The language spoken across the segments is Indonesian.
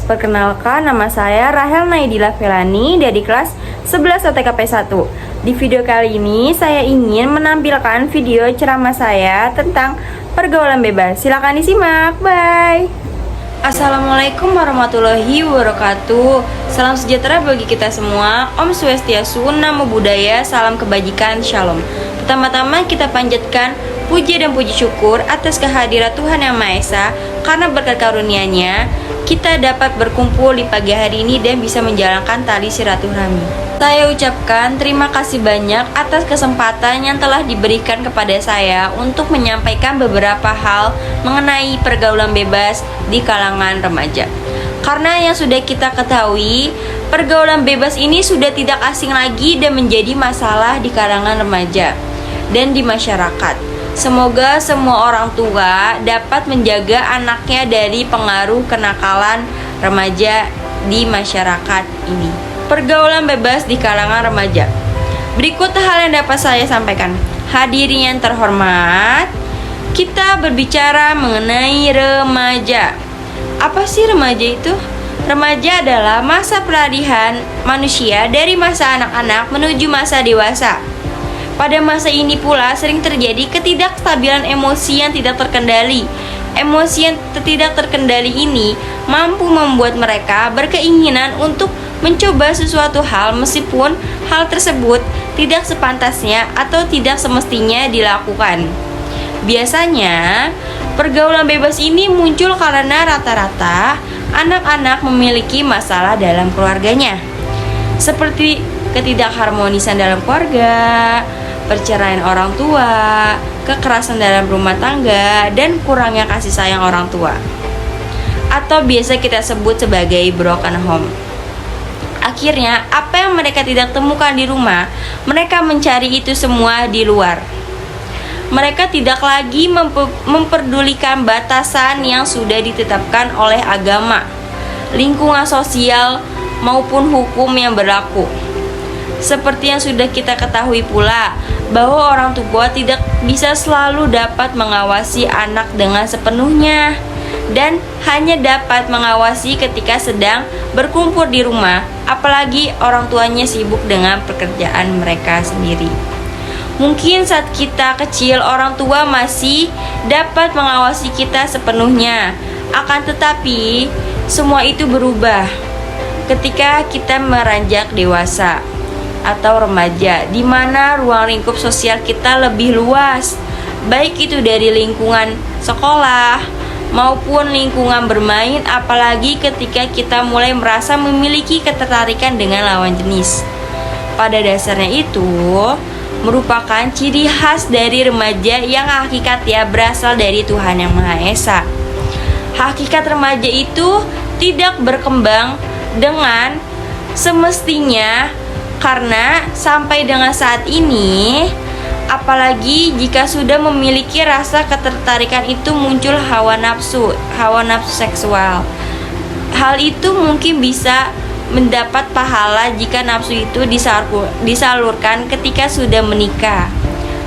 Perkenalkan, nama saya Rahel Naidila Felani dari kelas 11 OTKP 1. Di video kali ini saya ingin menampilkan video ceramah saya tentang pergaulan bebas. Silakan disimak. Bye. Assalamualaikum warahmatullahi wabarakatuh. Salam sejahtera bagi kita semua. Om Swastiastu, Namo Buddhaya, salam kebajikan, Shalom. Pertama-tama kita panjatkan puji dan puji syukur atas kehadiran Tuhan Yang Maha Esa, karena berkat karunia-Nya kita dapat berkumpul di pagi hari ini dan bisa menjalankan tali silaturahmi. Saya ucapkan terima kasih banyak atas kesempatan yang telah diberikan kepada saya untuk menyampaikan beberapa hal mengenai pergaulan bebas di kalangan remaja. Karena yang sudah kita ketahui, pergaulan bebas ini sudah tidak asing lagi dan menjadi masalah di kalangan remaja dan di masyarakat. Semoga semua orang tua dapat menjaga anaknya dari pengaruh kenakalan remaja di masyarakat ini. Pergaulan bebas di kalangan remaja. Berikut hal yang dapat saya sampaikan. Hadirin yang terhormat, kita berbicara mengenai remaja. Apa sih remaja itu? Remaja adalah masa peralihan manusia dari masa anak-anak menuju masa dewasa. Pada masa ini pula sering terjadi ketidakstabilan emosi yang tidak terkendali. Emosi yang tidak terkendali ini mampu membuat mereka berkeinginan untuk mencoba sesuatu hal meskipun hal tersebut tidak sepantasnya atau tidak semestinya dilakukan. Biasanya, pergaulan bebas ini muncul karena rata-rata anak-anak memiliki masalah dalam keluarganya, seperti ketidakharmonisan dalam keluarga, perceraian orang tua, kekerasan dalam rumah tangga, dan kurangnya kasih sayang orang tua, atau biasa kita sebut sebagai broken home. Akhirnya, apa yang mereka tidak temukan di rumah, mereka mencari itu semua di luar. Mereka tidak lagi memperdulikan batasan yang sudah ditetapkan oleh agama, lingkungan sosial, maupun hukum yang berlaku. Seperti yang sudah kita ketahui pula, bahwa orang tua tidak bisa selalu dapat mengawasi anak dengan sepenuhnya dan hanya dapat mengawasi ketika sedang berkumpul di rumah, apalagi orang tuanya sibuk dengan pekerjaan mereka sendiri. Mungkin saat kita kecil orang tua masih dapat mengawasi kita sepenuhnya, akan tetapi semua itu berubah ketika kita meranjak dewasa atau remaja, di mana ruang lingkup sosial kita lebih luas, baik itu dari lingkungan sekolah maupun lingkungan bermain, apalagi ketika kita mulai merasa memiliki ketertarikan dengan lawan jenis. Pada dasarnya itu merupakan ciri khas dari remaja yang hakikatnya berasal dari Tuhan Yang Maha Esa. Hakikat remaja itu tidak berkembang dengan semestinya, karena sampai dengan saat ini, apalagi jika sudah memiliki rasa ketertarikan, itu muncul hawa nafsu seksual. Hal itu mungkin bisa mendapat pahala jika nafsu itu disalurkan ketika sudah menikah,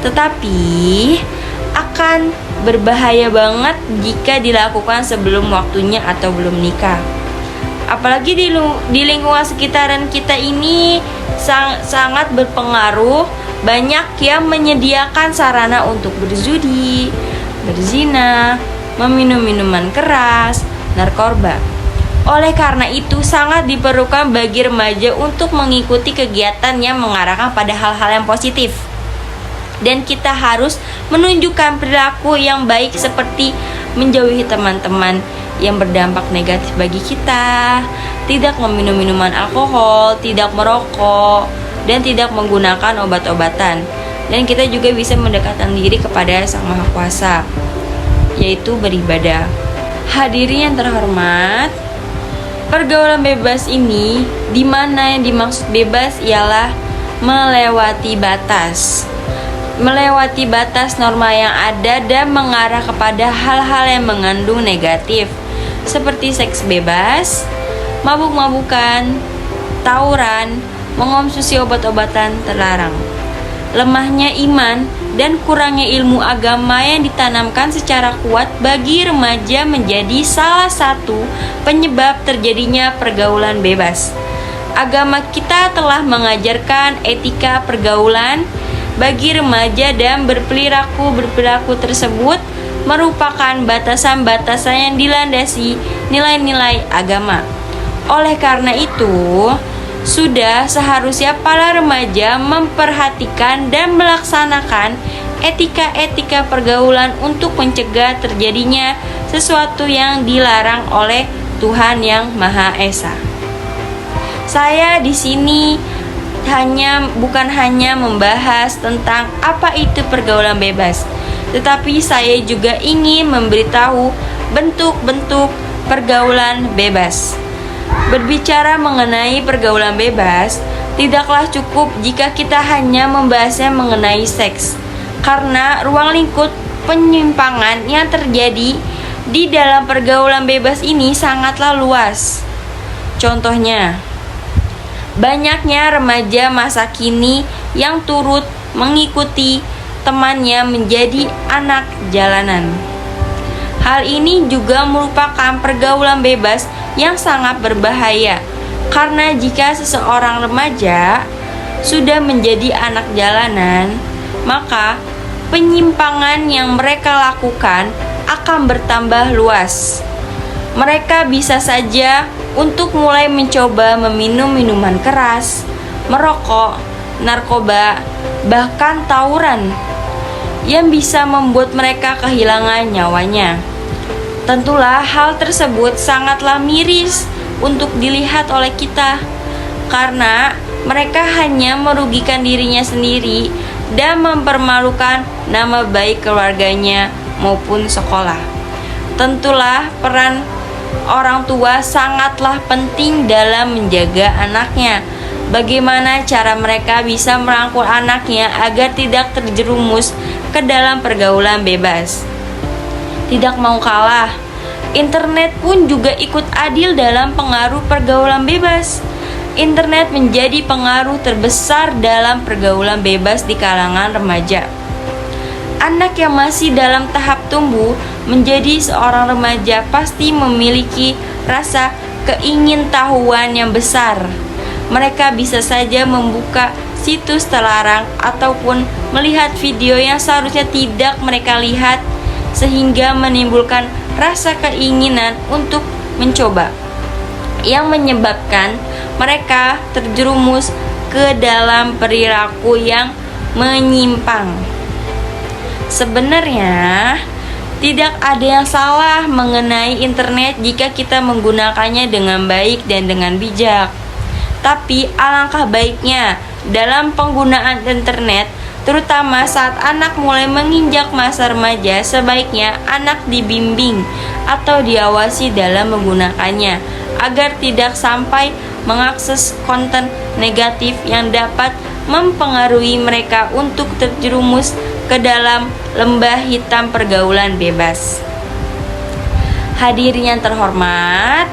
tetapi akan berbahaya banget jika dilakukan sebelum waktunya atau belum nikah. Apalagi di lingkungan sekitaran kita ini sangat berpengaruh. Banyak yang menyediakan sarana untuk berzudi, berzina, meminum minuman keras, narkoba. Oleh karena itu sangat diperlukan bagi remaja untuk mengikuti kegiatan yang mengarahkan pada hal-hal yang positif. Dan kita harus menunjukkan perilaku yang baik, seperti menjauhi teman-teman yang berdampak negatif bagi kita, tidak meminum minuman alkohol, tidak merokok, dan tidak menggunakan obat-obatan. Dan kita juga bisa mendekatkan diri kepada Sang Maha Kuasa, yaitu beribadah. Hadirin yang terhormat, pergaulan bebas ini, di mana yang dimaksud bebas ialah melewati batas. Melewati batas norma yang ada dan mengarah kepada hal-hal yang mengandung negatif, seperti seks bebas, mabuk-mabukan, tawuran, mengonsumsi obat-obatan terlarang. lemahnya iman, dan kurangnya ilmu agama yang ditanamkan secara kuat bagi remaja menjadi salah satu penyebab terjadinya pergaulan bebas. Agama kita telah mengajarkan etika pergaulan bagi remaja dan berperilaku tersebut merupakan batasan-batasan yang dilandasi nilai-nilai agama. Oleh karena itu, sudah seharusnya para remaja memperhatikan dan melaksanakan etika-etika pergaulan untuk mencegah terjadinya sesuatu yang dilarang oleh Tuhan Yang Maha Esa. Saya di sini bukan hanya membahas tentang apa itu pergaulan bebas, tetapi saya juga ingin memberitahu bentuk-bentuk pergaulan bebas. Berbicara mengenai pergaulan bebas, tidaklah cukup jika kita hanya membahasnya mengenai seks, karena ruang lingkup penyimpangan yang terjadi di dalam pergaulan bebas ini sangatlah luas. Contohnya, banyaknya remaja masa kini yang turut mengikuti temannya menjadi anak jalanan. Hal ini juga merupakan pergaulan bebas yang sangat berbahaya, karena jika seseorang remaja sudah menjadi anak jalanan, maka penyimpangan yang mereka lakukan akan bertambah luas. Mereka bisa saja untuk mulai mencoba meminum minuman keras, merokok, narkoba, bahkan tawuran yang bisa membuat mereka kehilangan nyawanya. Tentulah hal tersebut sangatlah miris untuk dilihat oleh kita, karena mereka hanya merugikan dirinya sendiri dan mempermalukan nama baik keluarganya maupun sekolah. Tentulah peran orang tua sangatlah penting dalam menjaga anaknya. Bagaimana cara mereka bisa merangkul anaknya agar tidak terjerumus ke dalam pergaulan bebas. Tidak mau kalah, internet pun juga ikut adil dalam pengaruh pergaulan bebas. Internet menjadi pengaruh terbesar dalam pergaulan bebas di kalangan remaja. Anak yang masih dalam tahap tumbuh menjadi seorang remaja pasti memiliki rasa keingintahuan yang besar. Mereka bisa saja membuka situs terlarang ataupun melihat video yang seharusnya tidak mereka lihat, sehingga menimbulkan rasa keinginan untuk mencoba, yang menyebabkan mereka terjerumus ke dalam perilaku yang menyimpang. Sebenarnya tidak ada yang salah mengenai internet jika kita menggunakannya dengan baik dan dengan bijak. Tapi alangkah baiknya dalam penggunaan internet, terutama saat anak mulai menginjak masa remaja, sebaiknya anak dibimbing atau diawasi dalam menggunakannya agar tidak sampai mengakses konten negatif yang dapat mempengaruhi mereka untuk terjerumus ke dalam lembah hitam pergaulan bebas. Hadirin yang terhormat,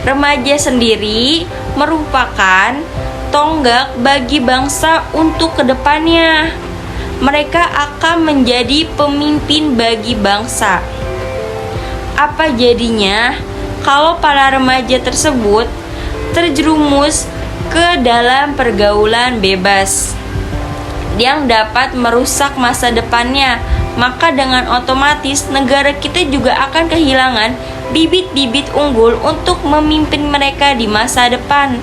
remaja sendiri merupakan tonggak bagi bangsa untuk kedepannya. Mereka akan menjadi pemimpin bagi bangsa. Apa jadinya kalau para remaja tersebut terjerumus ke dalam pergaulan bebas yang dapat merusak masa depannya? Maka dengan otomatis negara kita juga akan kehilangan bibit-bibit unggul untuk memimpin mereka di masa depan.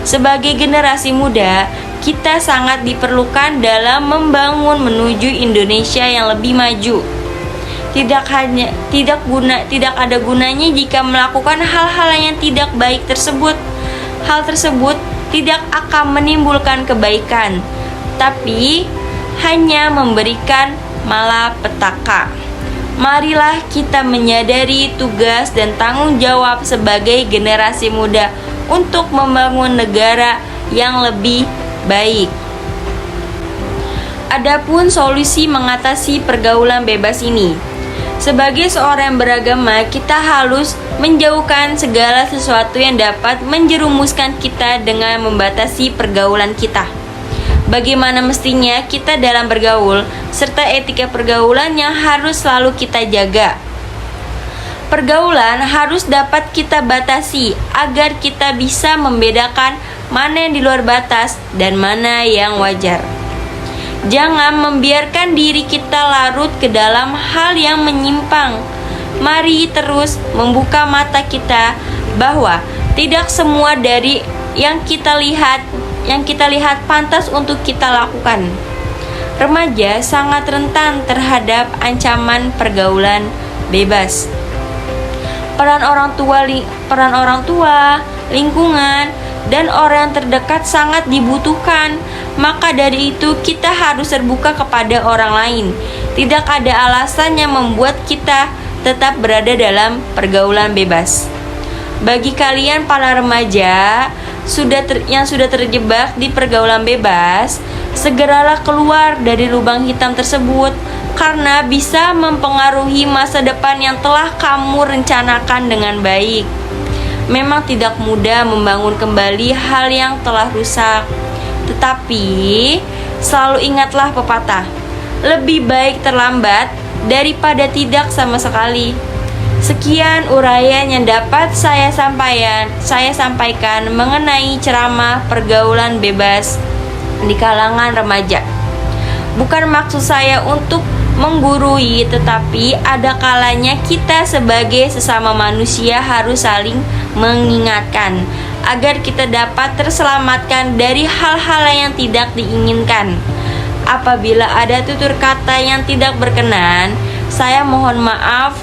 Sebagai generasi muda, kita sangat diperlukan dalam membangun menuju Indonesia yang lebih maju. Tidak ada gunanya jika melakukan hal-hal yang tidak baik tersebut. Hal tersebut tidak akan menimbulkan kebaikan, tapi hanya memberikan malapetaka. Marilah kita menyadari tugas dan tanggung jawab sebagai generasi muda untuk membangun negara yang lebih baik. Adapun solusi mengatasi pergaulan bebas ini, sebagai seorang yang beragama, kita harus menjauhkan segala sesuatu yang dapat menjerumuskan kita dengan membatasi pergaulan kita. bagaimana mestinya kita dalam bergaul, serta etika pergaulan yang harus selalu kita jaga. Pergaulan harus dapat kita batasi agar kita bisa membedakan mana yang di luar batas dan mana yang wajar. Jangan membiarkan diri kita larut ke dalam hal yang menyimpang. Mari terus membuka mata kita bahwa tidak semua dari yang kita lihat pantas untuk kita lakukan. Remaja sangat rentan terhadap ancaman pergaulan bebas. Peran orang tua, lingkungan, dan orang yang terdekat sangat dibutuhkan. Maka dari itu kita harus terbuka kepada orang lain. Tidak ada alasan yang membuat kita tetap berada dalam pergaulan bebas. Bagi kalian para remaja yang sudah terjebak di pergaulan bebas, segeralah keluar dari lubang hitam tersebut, karena bisa mempengaruhi masa depan yang telah kamu rencanakan dengan baik. Memang tidak mudah membangun kembali hal yang telah rusak, tetapi selalu ingatlah pepatah, lebih baik terlambat daripada tidak sama sekali. Sekian uraian yang dapat saya sampaikan mengenai ceramah pergaulan bebas di kalangan remaja. Bukan maksud saya untuk menggurui, tetapi ada kalanya kita sebagai sesama manusia harus saling mengingatkan agar kita dapat terselamatkan dari hal-hal yang tidak diinginkan. Apabila ada tutur kata yang tidak berkenan, saya mohon maaf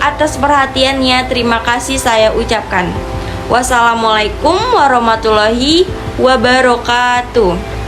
atas perhatiannya. Terima kasih saya ucapkan. Wassalamualaikum warahmatullahi wabarakatuh.